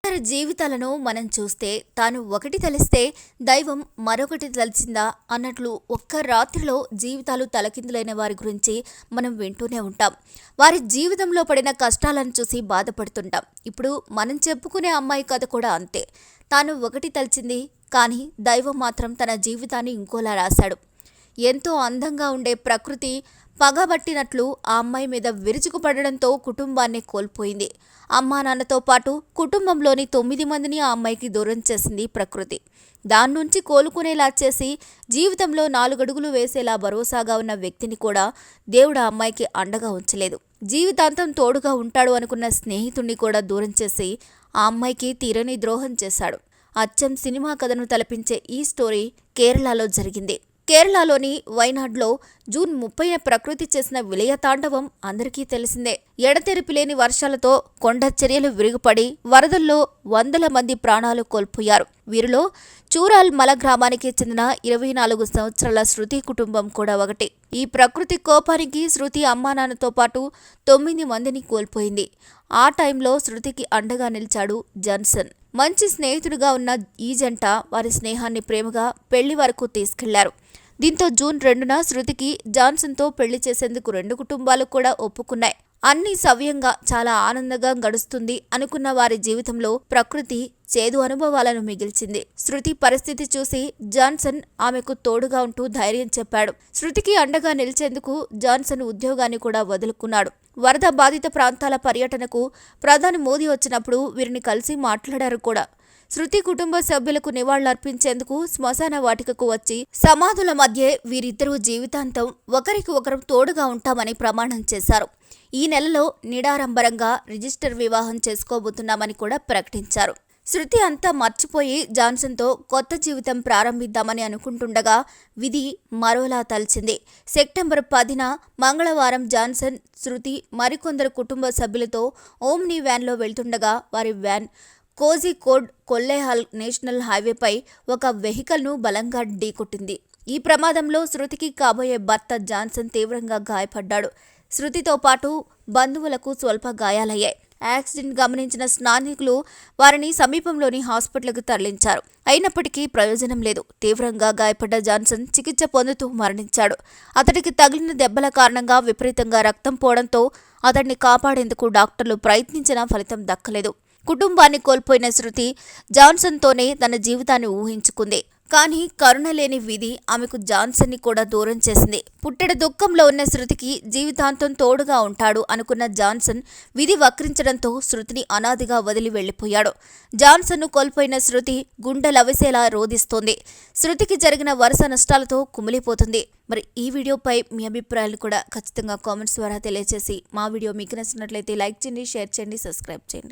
కొందరి జీవితాలను మనం చూస్తే తాను ఒకటి తలిస్తే దైవం మరొకటి తలిచిందా అన్నట్లు ఒక్క రాత్రిలో జీవితాలు తలకిందులైన వారి గురించి మనం వింటూనే ఉంటాం. వారి జీవితంలో పడిన కష్టాలను చూసి బాధపడుతుంటాం. ఇప్పుడు మనం చెప్పుకునే అమ్మాయి కథ కూడా అంతే. తాను ఒకటి తలిచింది, కానీ దైవం మాత్రం తన జీవితాన్ని ఇంకోలా రాశాడు. ఎంతో అందంగా ఉండే ప్రకృతి పగబట్టినట్లు ఆ అమ్మాయి మీద విరుచుకుపడడంతో కుటుంబాన్ని కోల్పోయింది. అమ్మా నాన్నతో పాటు కుటుంబంలోని 9 మందిని ఆ అమ్మాయికి దూరం చేసింది ప్రకృతి. దాని నుంచి కోలుకునేలా చేసి జీవితంలో 4 అడుగులు వేసేలా భరోసాగా ఉన్న వ్యక్తిని కూడా దేవుడు ఆ అమ్మాయికి అండగా ఉంచలేదు. జీవితాంతం తోడుగా ఉంటాడు అనుకున్న స్నేహితుణ్ణి కూడా దూరం చేసి ఆ అమ్మాయికి తీరని ద్రోహం చేశాడు. అచ్చం సినిమా కథను తలపించే ఈ స్టోరీ కేరళలో జరిగింది. కేరళలోని వైనాడ్లో జూన్ 30న ప్రకృతి చేసిన విలయ తాండవం అందరికీ తెలిసిందే. ఎడతెరిపిలేని వర్షాలతో కొండ చర్యలు విరుగుపడి వరదల్లో వందల మంది ప్రాణాలు కోల్పోయారు. వీరిలో చూరాల్ మల గ్రామానికి చెందిన 24 సంవత్సరాల శృతి కుటుంబం కూడా ఒకటి. ఈ ప్రకృతి కోపానికి శృతి అమ్మానాన్నతో పాటు 9 మందిని కోల్పోయింది. ఆ టైంలో శృతికి అండగా నిలిచాడు జాన్సన్. మంచి స్నేహితుడిగా ఉన్న ఈ జంట వారి స్నేహాన్ని ప్రేమగా పెళ్లి వరకు తీసుకెళ్లారు. దీంతో జూన్ 2న శృతికి జాన్సన్తో పెళ్లి చేసేందుకు 2 కుటుంబాలు కూడా ఒప్పుకున్నాయి. అన్ని సవ్యంగా చాలా ఆనందంగా గడుస్తుంది అనుకున్న వారి జీవితంలో ప్రకృతి చేదు అనుభవాలను మిగిల్చింది. శృతి పరిస్థితి చూసి జాన్సన్ ఆమెకు తోడుగా ఉంటూ ధైర్యం చెప్పాడు. శృతికి అండగా నిలిచేందుకు జాన్సన్ ఉద్యోగాన్ని కూడా వదులుకున్నాడు. వరద బాధిత ప్రాంతాల పర్యటనకు ప్రధాని మోదీ వచ్చినప్పుడు వీరిని కలిసి మాట్లాడారు కూడా. శృతి కుటుంబ సభ్యులకు నివాళులర్పించేందుకు శ్మశాన వాటికకు వచ్చి సమాధుల మధ్య వీరిద్దరూ జీవితాంతం ఒకరికి ఒకరు తోడుగా ఉంటామని ప్రమాణం చేశారు. ఈ నెలలో నిడారంబరంగా రిజిస్టర్ వివాహం చేసుకోబోతున్నామని కూడా ప్రకటించారు. శృతి అంతా మర్చిపోయి జాన్సన్తో కొత్త జీవితం ప్రారంభిద్దామని అనుకుంటుండగా విధి మరోలా తలచింది. సెప్టెంబర్ 10న మంగళవారం జాన్సన్, శృతి మరికొందరు కుటుంబ సభ్యులతో ఓమ్ని వ్యాన్లో వెళ్తుండగా వారి వ్యాన్ కోజికోడ్ కొల్లేహాల్ నేషనల్ హైవేపై ఒక వెహికల్ను బలంగా ఢీకొట్టింది. ఈ ప్రమాదంలో శృతికి కాబోయే భర్త జాన్సన్ తీవ్రంగా గాయపడ్డాడు. శృతితో పాటు బంధువులకు స్వల్ప గాయాలయ్యాయి. యాక్సిడెంట్ గమనించిన స్థానికులు వారిని సమీపంలోని హాస్పిటల్కు తరలించారు. అయినప్పటికీ ప్రయోజనం లేదు. తీవ్రంగా గాయపడ్డ జాన్సన్ చికిత్స పొందుతూ మరణించాడు. అతడికి తగిలిన దెబ్బల కారణంగా విపరీతంగా రక్తం పోవడంతో అతడిని కాపాడేందుకు డాక్టర్లు ప్రయత్నించినా ఫలితం దక్కలేదు. కుటుంబాన్ని కోల్పోయిన శృతి జాన్సన్తోనే తన జీవితాన్ని ఊహించుకుంది. కానీ కరుణ లేని విధి ఆమెకు జాన్సన్ని కూడా దూరం చేసింది. పుట్టెడు దుఃఖంలో ఉన్న శృతికి జీవితాంతం తోడుగా ఉంటాడు అనుకున్న జాన్సన్ విధి వక్రించడంతో శృతిని అనాదిగా వదిలి వెళ్లిపోయాడు. జాన్సన్ను కోల్పోయిన శృతి గుండెలవిసేలా రోధిస్తోంది. శృతికి జరిగిన వరుస నష్టాలతో కుమిలిపోతుంది. మరి ఈ వీడియోపై మీ అభిప్రాయాలు కూడా ఖచ్చితంగా కామెంట్స్ ద్వారా తెలియజేసి మా వీడియో మీకు నచ్చినట్లయితే లైక్ చేయండి, షేర్ చేయండి, సబ్స్క్రైబ్ చేయండి.